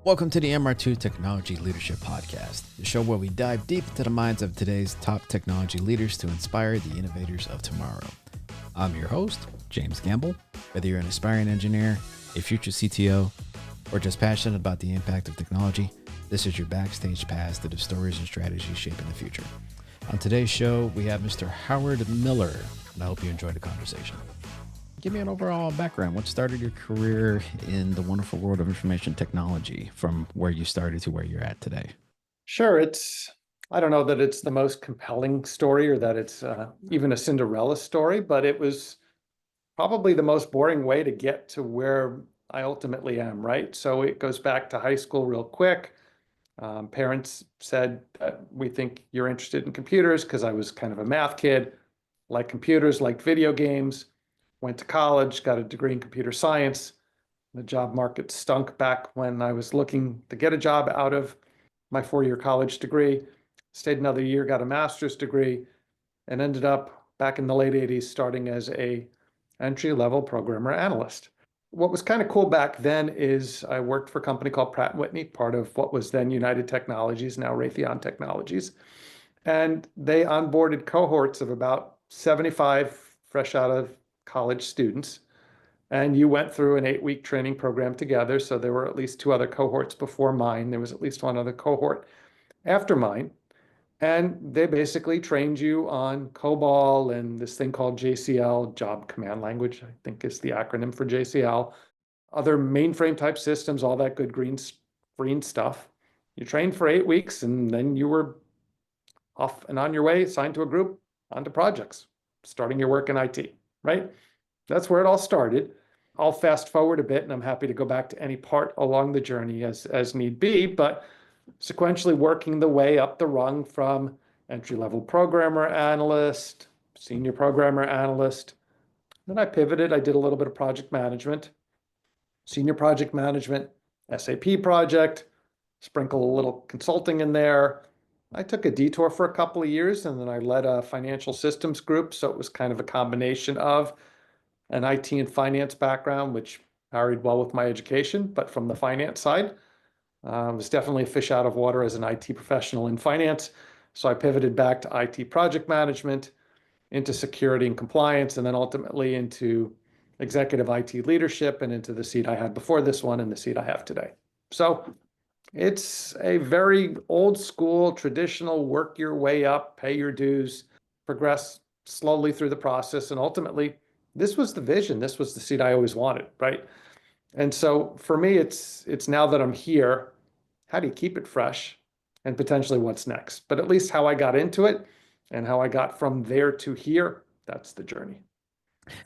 Welcome to the MR2 Technology Leadership Podcast, the show where we dive deep into the minds of today's top technology leaders to inspire the innovators of tomorrow. I'm your host, James Gambill. Whether you're an aspiring engineer, a future CTO, or just passionate about the impact of technology, this is your backstage pass to the stories and strategies shaping the future. On today's show, we have Mr. Howard Miller, and I hope you enjoy the conversation. Give me an overall background. What started your career in the wonderful world of information technology from where you started to where you're at today? Sure. I don't know that it's the most compelling story or that it's even a Cinderella story, but it was probably the most boring way to get to where I ultimately am, right? So it goes back to high school real quick. Parents said, we think you're interested in computers because I was kind of a math kid, liked computers, liked video games. Went to college, got a degree in computer science. The job market stunk back when I was looking to get a job out of my four-year college degree. Stayed another year, got a master's degree, and ended up back in the late 80s starting as a entry-level programmer analyst. What was kind of cool back then is I worked for a company called Pratt & Whitney, part of what was then United Technologies, now Raytheon Technologies. And they onboarded cohorts of about 75 fresh out of college students, and you went through an 8-week training program together. So there were at least 2 other cohorts before mine. There was at least 1 other cohort after mine. And they basically trained you on COBOL and this thing called JCL, Job Command Language, I think is the acronym for JCL, other mainframe type systems, all that good green stuff. You trained for 8 weeks and then you were off and on your way, assigned to a group, onto projects, starting your work in IT. Right? That's where it all started. I'll fast forward a bit, and I'm happy to go back to any part along the journey as need be, but sequentially working the way up the rung from entry-level programmer analyst, senior programmer analyst. Then I pivoted. I did a little bit of project management, senior project management, SAP project, sprinkle a little consulting in there. I took a detour for a couple of years, and then I led a financial systems group. So it was kind of a combination of an IT and finance background, which married well with my education, but from the finance side, I was definitely a fish out of water as an IT professional in finance. So I pivoted back to IT project management, into security and compliance, and then ultimately into executive IT leadership and into the seat I had before this one and the seat I have today. So it's a very old school, traditional, work your way up, pay your dues, progress slowly through the process. And ultimately, this was the vision. This was the seat I always wanted, right? And so for me, it's now that I'm here, how do you keep it fresh and potentially what's next? But at least how I got into it and how I got from there to here, that's the journey.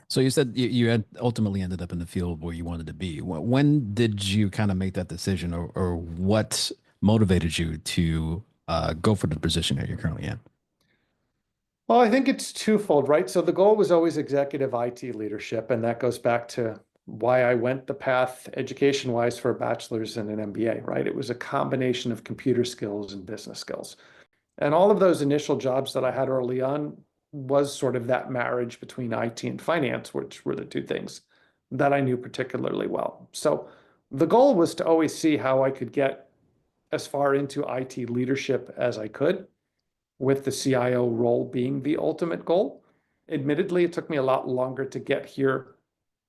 So you said you had ultimately ended up in the field where you wanted to be. When did you kind of make that decision, or what motivated you to go for the position that you're currently in? Well, I think it's twofold, right? So the goal was always executive IT leadership, and that goes back to why I went the path education-wise for a bachelor's and an MBA, right? It was a combination of computer skills and business skills. And all of those initial jobs that I had early on was sort of that marriage between IT and finance, which were the 2 things that I knew particularly well. So the goal was to always see how I could get as far into IT leadership as I could, with the CIO role being the ultimate goal. Admittedly, it took me a lot longer to get here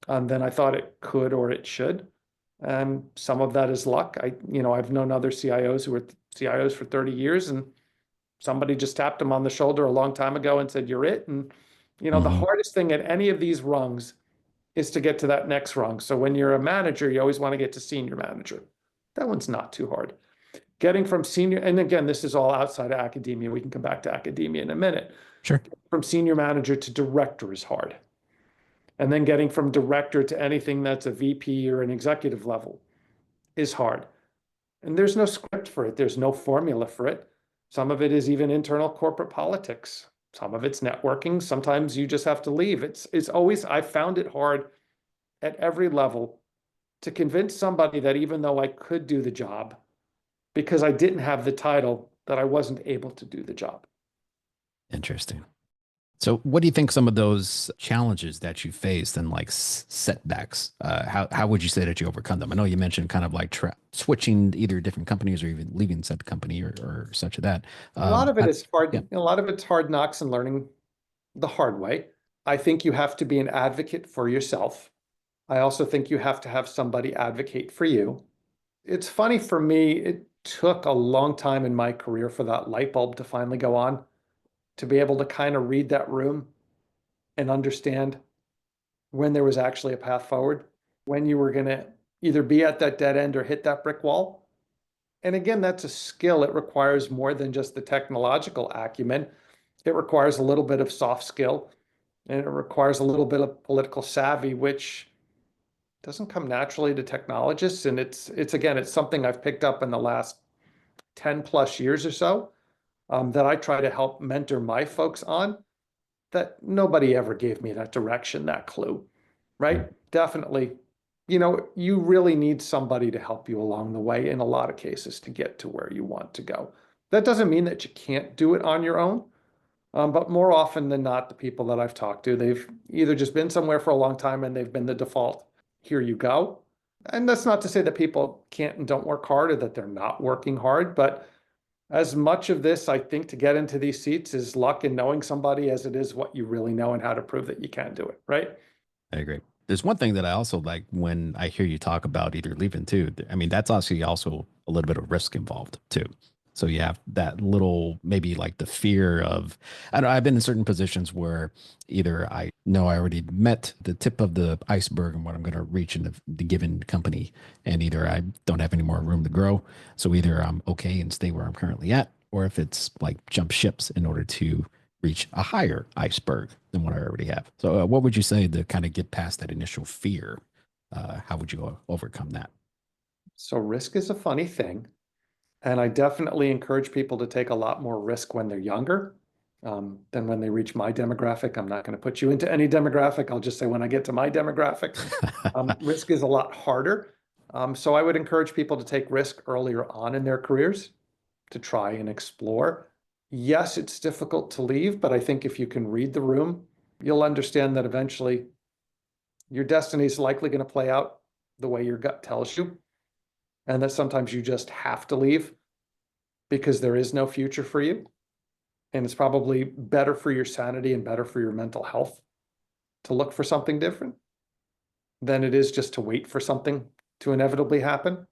than I thought it could or it should. Some of that is luck. I've known other CIOs who were CIOs for 30 years, and somebody just tapped them on the shoulder a long time ago and said, "You're it." And the hardest thing at any of these rungs is to get to that next rung. So when you're a manager, you always want to get to senior manager. That one's not too hard. Getting from senior, and again, this is all outside of academia. We can come back to academia in a minute. Sure. From senior manager to director is hard. And then getting from director to anything that's a VP or an executive level is hard. And there's no script for it. There's no formula for it. Some of it is even internal corporate politics. Some of it's networking. Sometimes you just have to leave. It's always, I found it hard at every level to convince somebody that even though I could do the job, because I didn't have the title, that I wasn't able to do the job. Interesting. So, what do you think some of those challenges that you faced and like setbacks? How would you say that you overcome them? I know you mentioned kind of like switching either different companies or even leaving said company or such as that. A lot of it is Yeah. hard. A lot of it's hard knocks and learning the hard way. I think you have to be an advocate for yourself. I also think you have to have somebody advocate for you. It's funny for me, it took a long time in my career for that light bulb to finally go on, to be able to kind of read that room and understand when there was actually a path forward, when you were going to either be at that dead end or hit that brick wall. And again, that's a skill. It requires more than just the technological acumen. It requires a little bit of soft skill, and it requires a little bit of political savvy, which doesn't come naturally to technologists. And it's again, it's something I've picked up in the last 10 plus years or so, that I try to help mentor my folks on, that nobody ever gave me that direction, that clue, right? Definitely, you really need somebody to help you along the way in a lot of cases to get to where you want to go. That doesn't mean that you can't do it on your own. But more often than not, the people that I've talked to, they've either just been somewhere for a long time and they've been the default, here you go. And that's not to say that people can't and don't work hard or that they're not working hard, but as much of this, I think, to get into these seats is luck and knowing somebody as it is what you really know and how to prove that you can do it, right? I agree. There's one thing that I also like when I hear you talk about either leaving too. I mean, that's actually also a little bit of risk involved too. So you have that little, maybe like the fear of, I don't know, I've been in certain positions where either I know I already met the tip of the iceberg and what I'm going to reach in the given company, and either I don't have any more room to grow. So either I'm okay and stay where I'm currently at, or if it's like jump ships in order to reach a higher iceberg than what I already have. So, what would you say to kind of get past that initial fear? How would you overcome that? So risk is a funny thing. And I definitely encourage people to take a lot more risk when they're younger, than when they reach my demographic. I'm not going to put you into any demographic. I'll just say when I get to my demographic, risk is a lot harder. So I would encourage people to take risk earlier on in their careers to try and explore. Yes, it's difficult to leave, but I think if you can read the room, you'll understand that eventually your destiny is likely going to play out the way your gut tells you, and that sometimes you just have to leave because there is no future for you. And it's probably better for your sanity and better for your mental health to look for something different than it is just to wait for something to inevitably happen.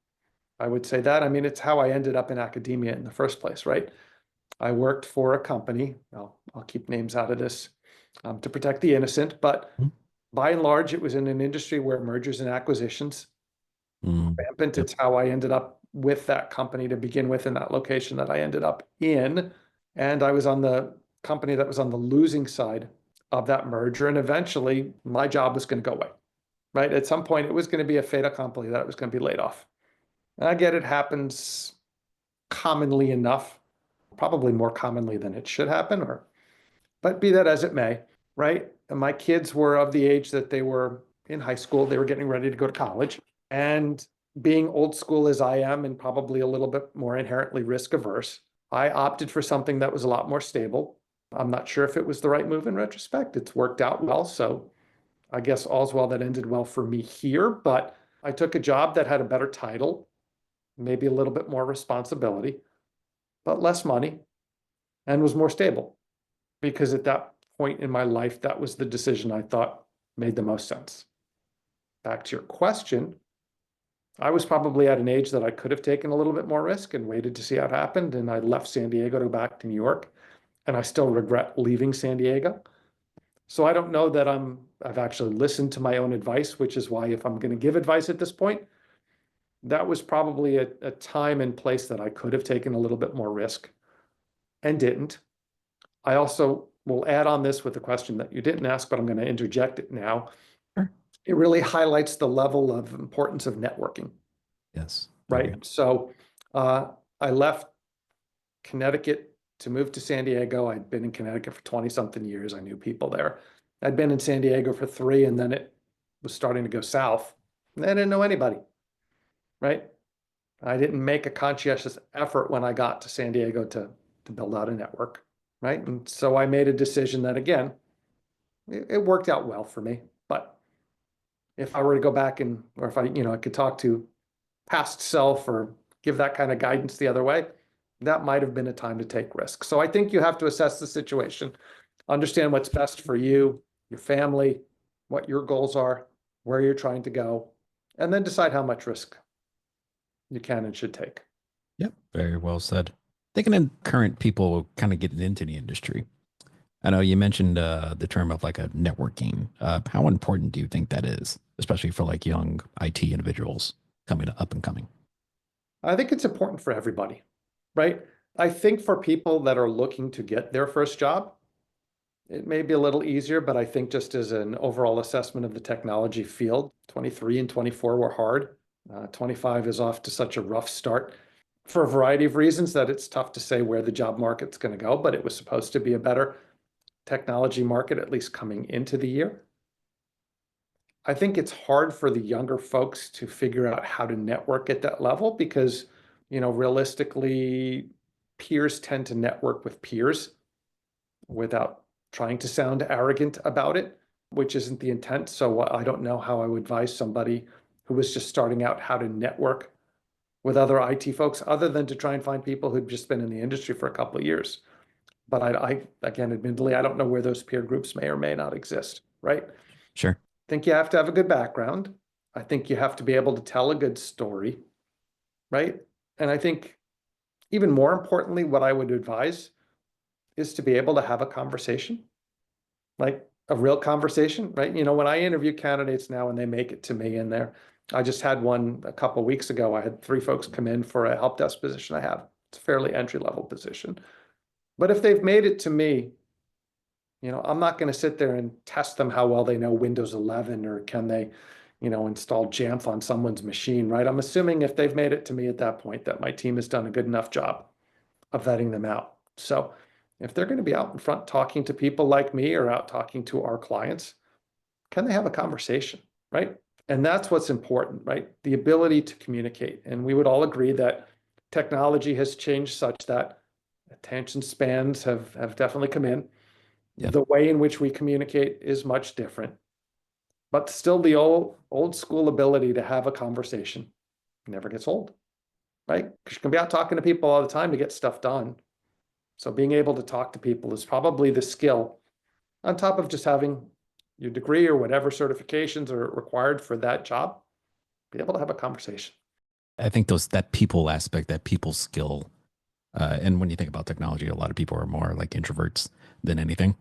I would say that. I mean, it's how I ended up in academia in the first place, right? I worked for a company, I'll keep names out of this, to protect the innocent, but by and large, it was in an industry where mergers and acquisitions rampant. Yep. It's how I ended up with that company to begin with in that location that I ended up in. And I was on the company that was on the losing side of that merger. And eventually my job was going to go away, right? At some point, it was going to be a fait accompli that it was going to be laid off. And I get it happens commonly enough, probably more commonly than it should happen, but be that as it may, right? And my kids were of the age that they were in high school, they were getting ready to go to college. And being old school as I am, and probably a little bit more inherently risk averse, I opted for something that was a lot more stable. I'm not sure if it was the right move in retrospect. It's worked out well. So I guess all's well that ended well for me here. But I took a job that had a better title, maybe a little bit more responsibility, but less money, and was more stable. Because at that point in my life, that was the decision I thought made the most sense. Back to your question, I was probably at an age that I could have taken a little bit more risk and waited to see how it happened. And I left San Diego to go back to New York. And I still regret leaving San Diego. So I don't know that I've actually listened to my own advice, which is why if I'm going to give advice at this point, that was probably a time and place that I could have taken a little bit more risk and didn't. I also will add on this with a question that you didn't ask, but I'm going to interject it now. Sure. It really highlights the level of importance of networking. Yes. Right. So I left Connecticut to move to San Diego. I'd been in Connecticut for 20 something years. I knew people there. I'd been in San Diego for 3, and then it was starting to go south. And I didn't know anybody. Right. I didn't make a conscientious effort when I got to San Diego to build out a network. right? And so I made a decision that, again, it worked out well for me. But if I were to go back or if I could talk to past self or give that kind of guidance the other way, that might have been a time to take risks. So I think you have to assess the situation, understand what's best for you, your family, what your goals are, where you're trying to go, and then decide how much risk you can and should take. Yep. Very well said. Thinking of current people kind of getting into the industry. I know you mentioned the term of like a networking. How important do you think that is, especially for like young IT individuals coming up and coming? I think it's important for everybody, right? I think for people that are looking to get their first job, it may be a little easier, but I think just as an overall assessment of the technology field, 23 and 24 were hard. 25 is off to such a rough start for a variety of reasons that it's tough to say where the job market's going to go, but it was supposed to be a better technology market, at least coming into the year. I think it's hard for the younger folks to figure out how to network at that level because, realistically, peers tend to network with peers without trying to sound arrogant about it, which isn't the intent. So I don't know how I would advise somebody who was just starting out how to network with other IT folks, other than to try and find people who've just been in the industry for a couple of years. But again, admittedly, I don't know where those peer groups may or may not exist, right? Sure. I think you have to have a good background. I think you have to be able to tell a good story, right? And I think even more importantly, what I would advise is to be able to have a conversation, like a real conversation, right? When I interview candidates now and they make it to me I just had one a couple of weeks ago. I had 3 folks come in for a help desk position I have. It's a fairly entry-level position. But if they've made it to me, I'm not going to sit there and test them how well they know Windows 11 or can they, install Jamf on someone's machine, right? I'm assuming if they've made it to me at that point that my team has done a good enough job of vetting them out. So if they're going to be out in front talking to people like me or out talking to our clients, can they have a conversation, right? And that's what's important, right? The ability to communicate. And we would all agree that technology has changed such that attention spans have definitely come in. Yep. The way in which we communicate is much different, but still the old school ability to have a conversation never gets old, right? Because you can be out talking to people all the time to get stuff done. So being able to talk to people is probably the skill on top of just having your degree or whatever certifications are required for that job, be able to have a conversation. I think that people aspect, that people skill, and when you think about technology, a lot of people are more like introverts than anything.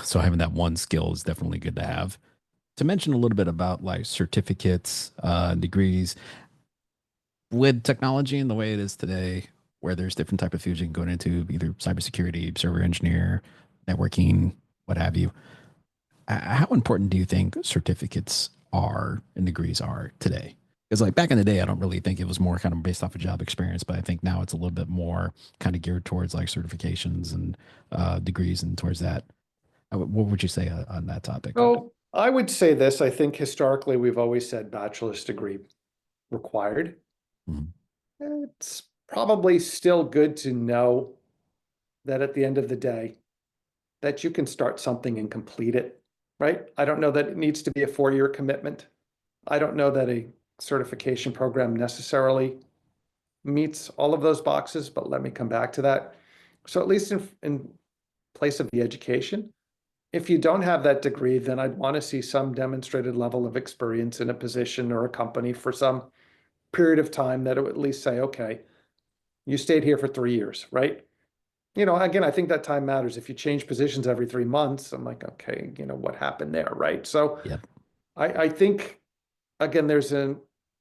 So having that one skill is definitely good to have. To mention a little bit about like certificates, degrees, with technology and the way it is today, where there's different type of fields you can go into, either cybersecurity, server engineer, networking, what have you. How important do you think certificates are and degrees are today? Because like back in the day, I don't really think it was more kind of based off of job experience, but I think now it's a little bit more kind of geared towards like certifications and degrees and towards that. What would you say on that topic? So I would say this, I think historically we've always said bachelor's degree required. Mhm. It's probably still good to know that at the end of the day, that you can start something and complete it, right? I don't know that it needs to be a 4-year commitment. I don't know that a certification program necessarily meets all of those boxes, but let me come back to that. So at least in place of the education, if you don't have that degree, then I'd want to see some demonstrated level of experience in a position or a company for some period of time that it would at least say, okay, you stayed here for 3 years, right? Again, I think that time matters. If you change positions every 3 months, I'm like, okay, what happened there, right? So Yep. I think, again, there's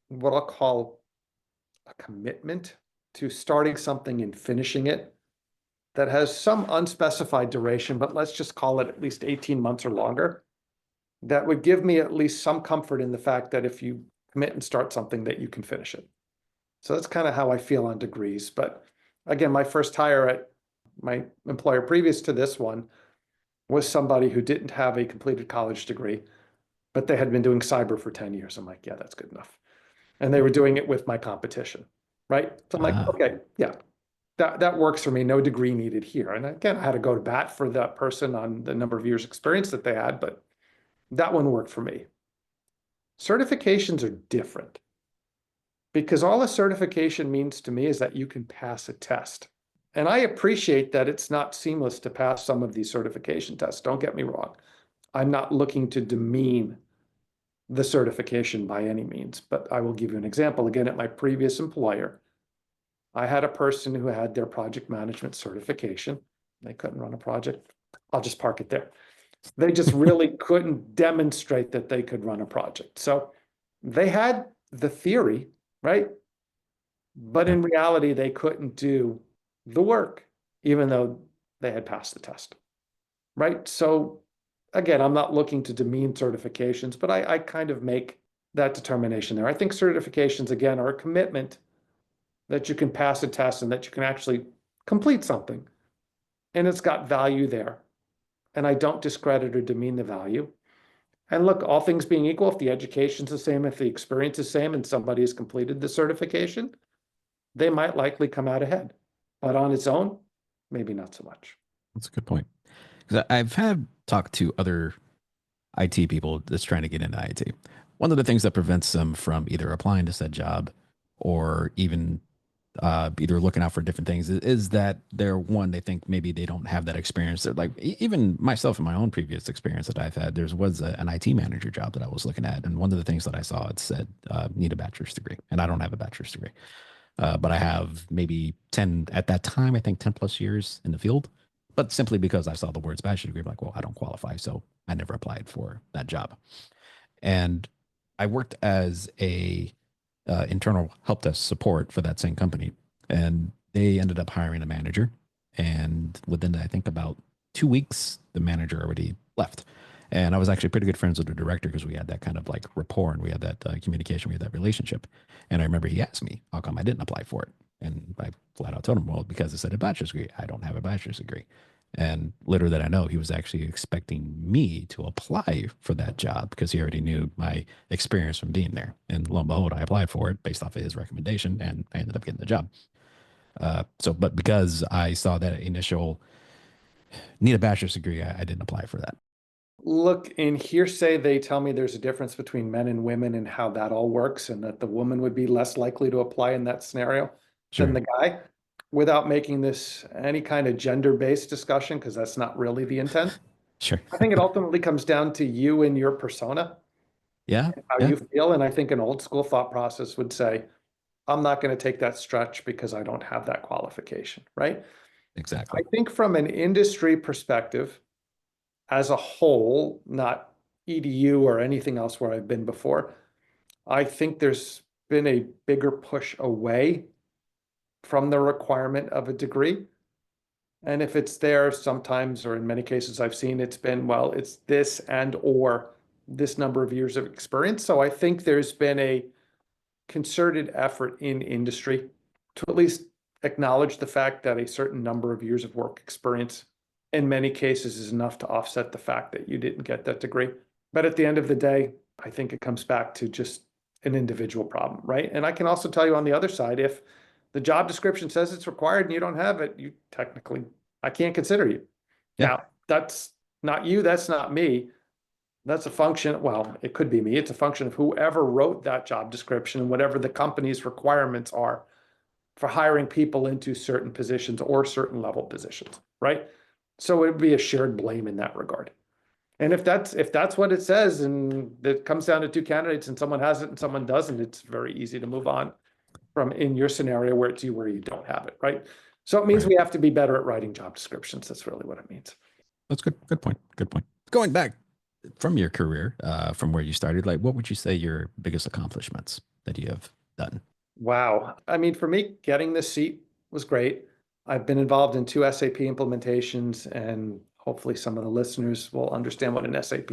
what I'll call a commitment to starting something and finishing it that has some unspecified duration, but let's just call it at least 18 months or longer. That would give me at least some comfort in the fact that if you commit and start something, that you can finish it. So that's kind of how I feel on degrees. But again, my first hire at my employer previous to this one was somebody who didn't have a completed college degree, but they had been doing cyber for 10 years. I'm like, yeah, that's good enough. And they were doing it with my competition, right? So I'm like, Ah, okay, yeah, that works for me. No degree needed here. And again, I had to go to bat for that person on the number of years experience that they had, but that one worked for me. Certifications are different because all a certification means to me is that you can pass a test. And I appreciate that it's not seamless to pass some of these certification tests. Don't get me wrong. I'm not looking to demean the certification by any means, but I will give you an example. Again, at my previous employer, I had a person who had their project management certification. They couldn't run a project. I'll just park it there. They just really couldn't demonstrate that they could run a project. So they had the theory, right? But in reality, they couldn't do the work, even though they had passed the test, right? So again, I'm not looking to demean certifications, but I kind of make that determination there. I think certifications, again, are a commitment that you can pass a test and that you can actually complete something. And it's got value there. And I don't discredit or demean the value. And look, all things being equal, if the education's the same, if the experience is the same, and somebody has completed the certification, they might likely come out ahead. But on its own, maybe not so much. That's a good point. Because I've had talked to other IT people that's trying to get into IT. One of the things that prevents them from either applying to said job or even either looking out for different things is that they think maybe they don't have that experience. They're like, even myself in my own previous experience that I've had, was an IT manager job that I was looking at. And one of the things that I saw, it said, need a bachelor's degree. And I don't have a bachelor's degree. But I have maybe 10, at that time, I think 10 plus years in the field. But simply because I saw the words bachelor's degree, I'm like, well, I don't qualify. So I never applied for that job. And I worked as a internal help desk support for that same company. And they ended up hiring a manager. And within, I think, about 2 weeks, the manager already left. And I was actually pretty good friends with the director because we had that kind of like rapport and we had that communication, we had that relationship. And I remember he asked me, how come I didn't apply for it? And I flat out told him, well, because it said a bachelor's degree. I don't have a bachelor's degree. And little did I know, he was actually expecting me to apply for that job because he already knew my experience from being there. And lo and behold, I applied for it based off of his recommendation and I ended up getting the job. But because I saw that initial need a bachelor's degree, I didn't apply for that. Look, in hearsay, they tell me there's a difference between men and women and how that all works, and that the woman would be less likely to apply in that scenario than the guy, without making this any kind of gender-based discussion, because that's not really the intent. Sure. I think it ultimately comes down to you and your persona, Yeah. how you feel. And I think an old school thought process would say, I'm not going to take that stretch because I don't have that qualification, right? Exactly. I think from an industry perspective, as a whole, not EDU or anything else where I've been before, I think there's been a bigger push away from the requirement of a degree. And if it's there, sometimes, or in many cases I've seen, it's been, well, it's this and or this number of years of experience. So I think there's been a concerted effort in industry to at least acknowledge the fact that a certain number of years of work experience in many cases is enough to offset the fact that you didn't get that degree. But at the end of the day, I think it comes back to just an individual problem, right? And I can also tell you on the other side, if the job description says it's required and you don't have it, you technically, I can't consider you. Yeah. Now, that's not you, that's not me. That's a function, well, it could be me. It's a function of whoever wrote that job description and whatever the company's requirements are for hiring people into certain positions or certain level positions, right? So it would be a shared blame in that regard. And if that's what it says and it comes down to two candidates and someone has it and someone doesn't, it's very easy to move on from in your scenario where it's you where you don't have it, right? So it means we have to be better at writing job descriptions. That's really what it means. That's good. Good point. Good point. Going back from your career, from where you started, like what would you say your biggest accomplishments that you have done? Wow. I mean, for me, getting this seat was great. I've been involved in 2 SAP implementations, and hopefully some of the listeners will understand what an SAP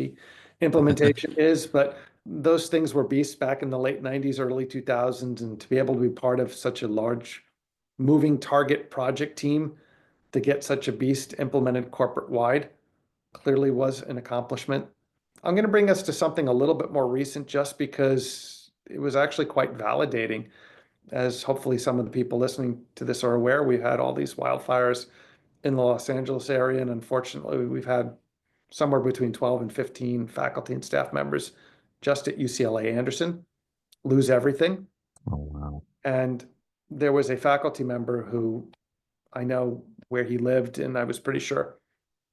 implementation is, but those things were beasts back in the late 90s, early 2000s, and to be able to be part of such a large moving target project team to get such a beast implemented corporate-wide clearly was an accomplishment. I'm going to bring us to something a little bit more recent just because it was actually quite validating. as hopefully some of the people listening to this are aware, we've had all these wildfires in the Los Angeles area. And unfortunately, we've had somewhere between 12 and 15 faculty and staff members just at UCLA Anderson lose everything. Oh, wow. And there was a faculty member who I know where he lived, and I was pretty sure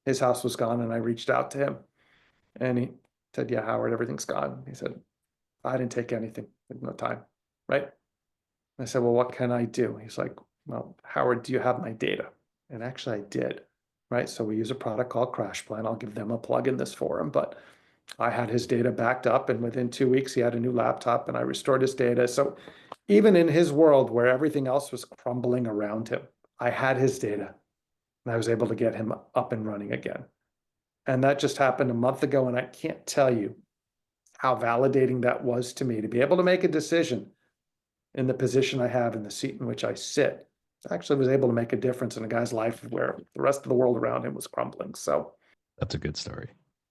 his house was gone. And I reached out to him and he said, "Yeah, Howard, everything's gone." He said, "I didn't take anything, no time." Right. I said, "Well, what can I do?" He's like, "Well, Howard, do you have my data?" And actually I did. Right. So we use a product called CrashPlan. I'll give them a plug in this forum, but I had his data backed up, and within 2 weeks he had a new laptop and I restored his data. So even in his world where everything else was crumbling around him, I had his data and I was able to get him up and running again. And that just happened a month ago. And I can't tell you how validating that was to me to be able to make a decision in the position I have, in the seat in which I sit. I actually was able to make a difference in a guy's life where the rest of the world around him was crumbling. So That's a good story.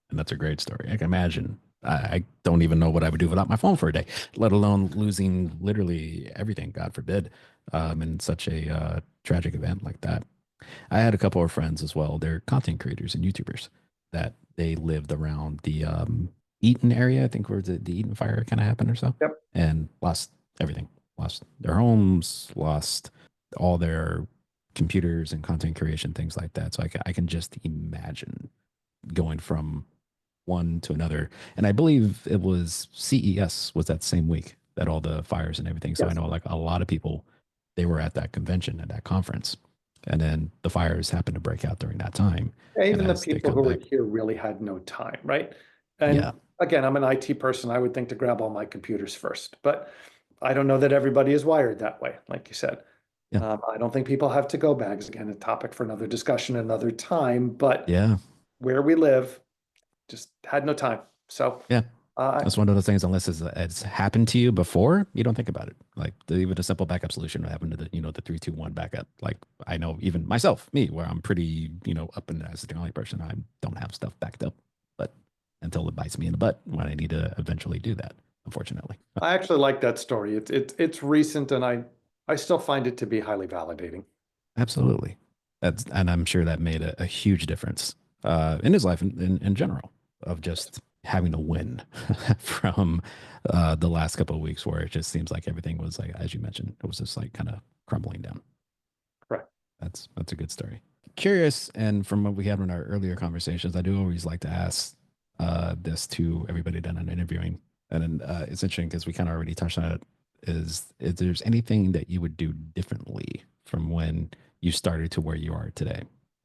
And that's a great story. I can imagine. I don't even know what I would do without my phone for a day, let alone losing literally everything, God forbid, in such a tragic event like that. I had a couple of friends as well. They're content creators and YouTubers that they lived around the Eaton area, I think, where the Eaton fire kind of happened or so, yep. and lost everything, lost their homes, lost all their computers and content creation, things like that. So I can just imagine going from one to another. And I believe it was CES was that same week that all the fires and everything. So I Yes. know like a lot of people, they were at that convention, at that conference. And then the fires happened to break out during that time. Yeah, And even the as they people come who were back, here really had no time, right? yeah, And again, I'm an IT person. I would think to grab all my computers first, but I don't know that everybody is wired that way, like you said. yeah, I don't think people have to-go bags. Again, a topic for another discussion another time, but yeah, where we live, just had no time. So yeah. uh, That's one of those things, unless it's happened to you before, you don't think about it. Like even a simple backup solution would happen to the 3-2-1 backup. Like I know even myself, me, where I'm pretty, up and as a technology person, I don't have stuff backed up, but until it bites me in the butt when I need to eventually do that, unfortunately. I actually like that story. It's recent, and I still find it to be highly validating. Absolutely. And I'm sure that made a huge difference in his life in general, of just having to win from the last couple of weeks where it just seems like everything was like, as you mentioned, it was just like kind of crumbling down. Correct. That's a good story. Curious, and from what we had in our earlier conversations, I do always like to ask this to everybody that I'm interviewing, and then it's interesting because we kind of already touched on it. Is if there's anything that you would do differently from when you started to where you are today?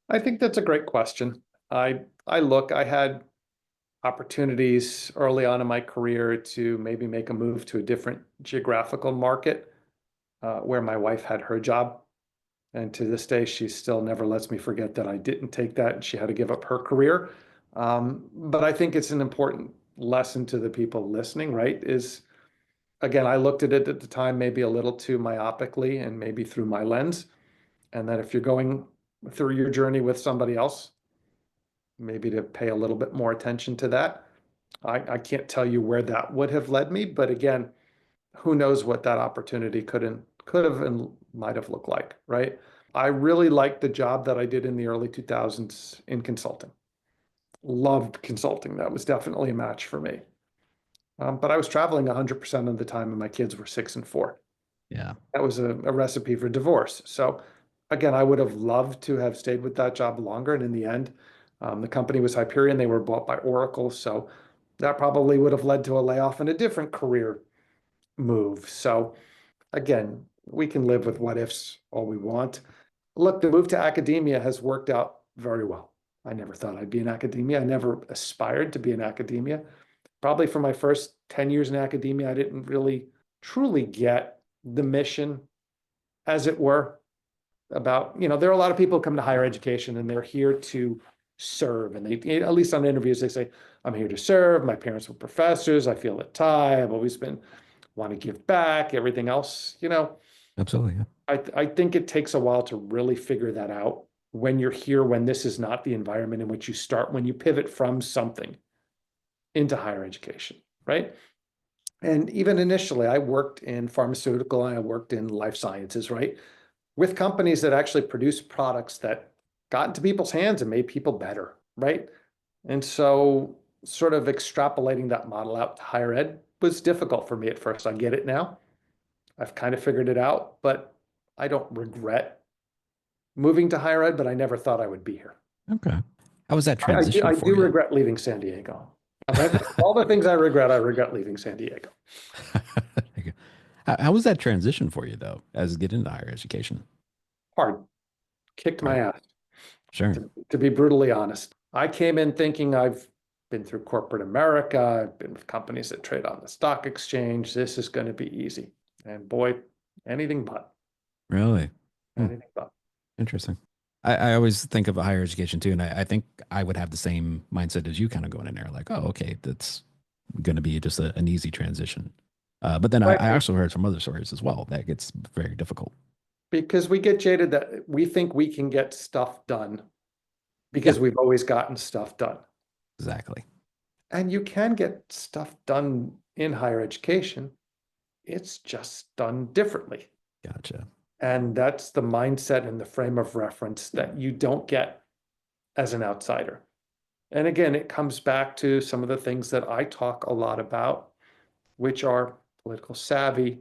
I think that's a great question. I had opportunities early on in my career to maybe make a move to a different geographical market where my wife had her job. And to this day, she still never lets me forget that I didn't take that and she had to give up her career. But I think it's an important lesson to the people listening, right? Is again, I looked at it at the time maybe a little too myopically and maybe through my lens. And that if you're going through your journey with somebody else, maybe to pay a little bit more attention to that. I can't tell you where that would have led me, but again, who knows what that opportunity could have and might have looked like, right? I really liked the job that I did in the early 2000s in consulting. Loved consulting. That was definitely a match for me. But I was traveling 100% of the time, and my kids were 6 and 4. Yeah, That was a recipe for divorce. So again, I would have loved to have stayed with that job longer. And in the end, the company was Hyperion. They were bought by Oracle. So that probably would have led to a layoff and a different career move. So again, we can live with what ifs all we want. Look, the move to academia has worked out very well. I never thought I'd be in academia. I never aspired to be in academia. Probably for my first 10 years in academia, I didn't really truly get the mission, as it were, about, there are a lot of people who come to higher education and they're here to serve. And they, at least on interviews, they say, "I'm here to serve. My parents were professors. I feel a tie. I've always want to give back," everything else. absolutely. Yeah. I think it takes a while to really figure that out when you're here, when this is not the environment in which you start, when you pivot from something into higher education, right? And even initially, I worked in pharmaceutical and I worked in life sciences, right? With companies that actually produce products that got into people's hands and made people better, right? And so sort of extrapolating that model out to higher ed was difficult for me at first. I get it now. I've kind of figured it out, but I don't regret moving to higher ed, but I never thought I would be here. Okay. How was that I do, transition I for do you? regret leaving San Diego. All the things I regret leaving San Diego. How was that transition for you though, as get into higher education? Hard, kicked my Right. ass, Sure. to be brutally honest. I came in thinking I've been through corporate America, I've been with companies that trade on the stock exchange. This is going to be easy. And boy, anything but, Really? Hmm. anything but. Interesting. I always think of a higher education too, and I think I would have the same mindset as you kind of going in there, like, oh, okay, that's going to be just an easy transition. But then Right. I also heard from other stories as well that gets very difficult. Because we get jaded that we think we can get stuff done Yeah, because we've always gotten stuff done. exactly. And you can get stuff done in higher education. It's just done differently. Gotcha. And that's the mindset and the frame of reference that you don't get as an outsider. And again, it comes back to some of the things that I talk a lot about, which are political savvy,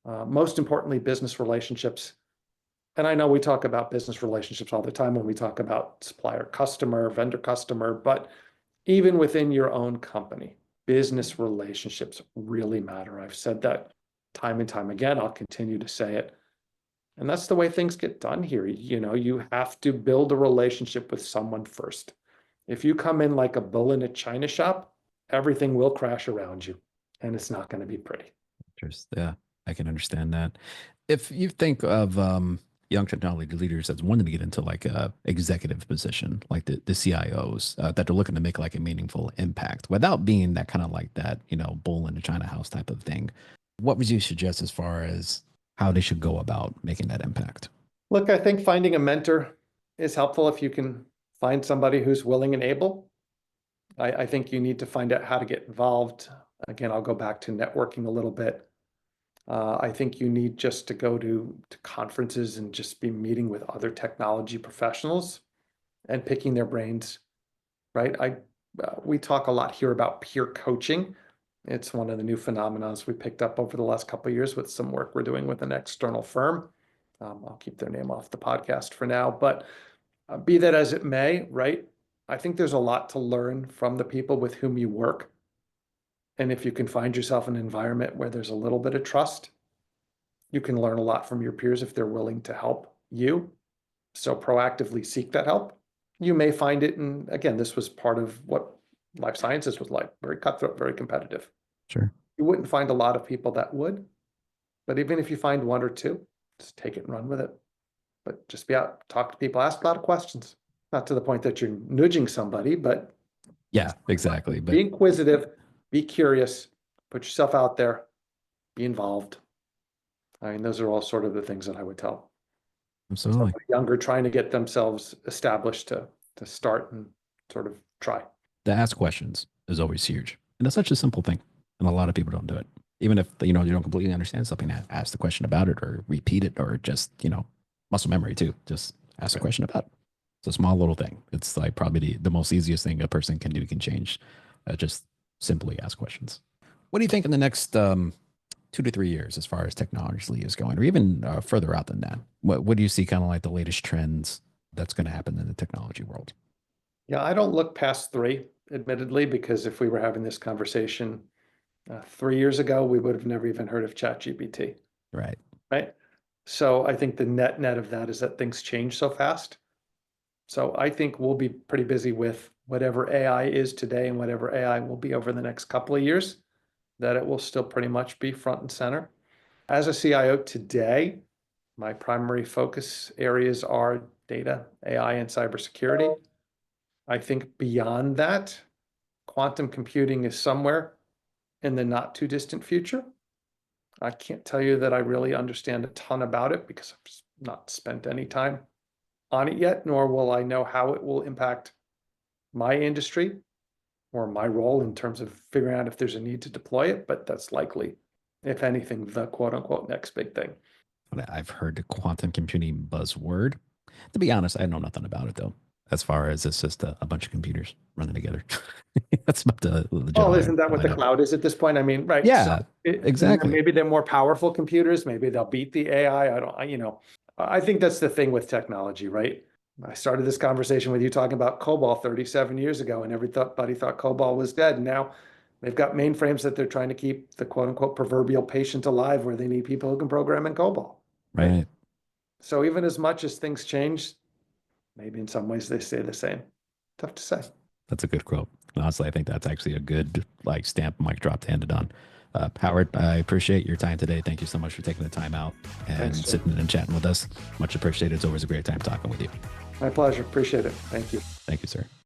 most importantly, business relationships. And I know we talk about business relationships all the time when we talk about supplier customer, vendor customer, but even within your own company, business relationships really matter. I've said that time and time again. I'll continue to say it. And that's the way things get done here. You know, you have to build a relationship with someone first. If you come in like a bull in a china shop, everything will crash around you and it's not going to be pretty. Yeah, I can understand that. If you think of young technology leaders that's wanting to get into like a executive position, like the CIOs that they're looking to make like a meaningful impact without being that kind of like that, bull in the China house type of thing, what would you suggest as far as how they should go about making that impact? Look, I think finding a mentor is helpful if you can find somebody who's willing and able. I think you need to find out how to get involved. Again, I'll go back to networking a little bit. I think you need just to go to conferences and just be meeting with other technology professionals and picking their brains, right? We talk a lot here about peer coaching. It's one of the new phenomenons we picked up over the last couple of years with some work we're doing with an external firm. I'll keep their name off the podcast for now, but be that as it may, right? I think there's a lot to learn from the people with whom you work. And if you can find yourself in an environment where there's a little bit of trust, you can learn a lot from your peers if they're willing to help you. So proactively seek that help. You may find it, and again, this was part of what life sciences was like, very cutthroat, very competitive. Sure. You wouldn't find a lot of people that would, but even if you find one or two, just take it and run with it. But just be out, talk to people, ask a lot of questions. Not to the point that you're nudging somebody, but Yeah, exactly. be But inquisitive, be curious, put yourself out there, be involved. I mean, those are all sort of the things that I would tell absolutely. somebody younger trying to get themselves established to start and sort of try. To ask questions is always huge. And it's such a simple thing. And a lot of people don't do it. Even if, you don't completely understand something, ask the question about it or repeat it or just, muscle memory too. Just ask a question about it. It's a small little thing. It's like probably the most easiest thing a person can do can change. Just simply ask questions. What do you think in the next 2 to 3 years as far as technology is going, or even further out than that? What do you see kind of like the latest trends that's going to happen in the technology world? Yeah, I don't look past three, admittedly, because if we were having this conversation 3 years ago, we would have never even heard of ChatGPT, Right. right? So I think the net of that is that things change so fast. So I think we'll be pretty busy with whatever AI is today and whatever AI will be over the next couple of years, that it will still pretty much be front and center. As a CIO today, my primary focus areas are data, AI, and cybersecurity. I think beyond that, quantum computing is somewhere in the not too distant future. I can't tell you that I really understand a ton about it because I've just not spent any time on it yet, nor will I know how it will impact my industry more my role in terms of figuring out if there's a need to deploy it, but that's likely, if anything, the quote unquote next big thing. I've heard the quantum computing buzzword. To be honest, I know nothing about it though. As far as it's just a bunch of computers running together. That's about the Well, isn't that what the cloud is at this point? I mean, right. Yeah, so exactly. Maybe they're more powerful computers. Maybe they'll beat the AI. I think that's the thing with technology, right? I started this conversation with you talking about COBOL 37 years ago, and everybody thought COBOL was dead. And now they've got mainframes that they're trying to keep the quote unquote proverbial patient alive, where they need people who can program in COBOL. Right. So even as much as things change, maybe in some ways they stay the same. Tough to say. That's a good quote. Honestly, I think that's actually a good stamp mic drop to end it on. Howard, I appreciate your time today. Thank you so much for taking the time out and sitting and chatting with us. Much appreciated. It's always a great time talking with you. My pleasure. Appreciate it. Thank you. Thank you, sir.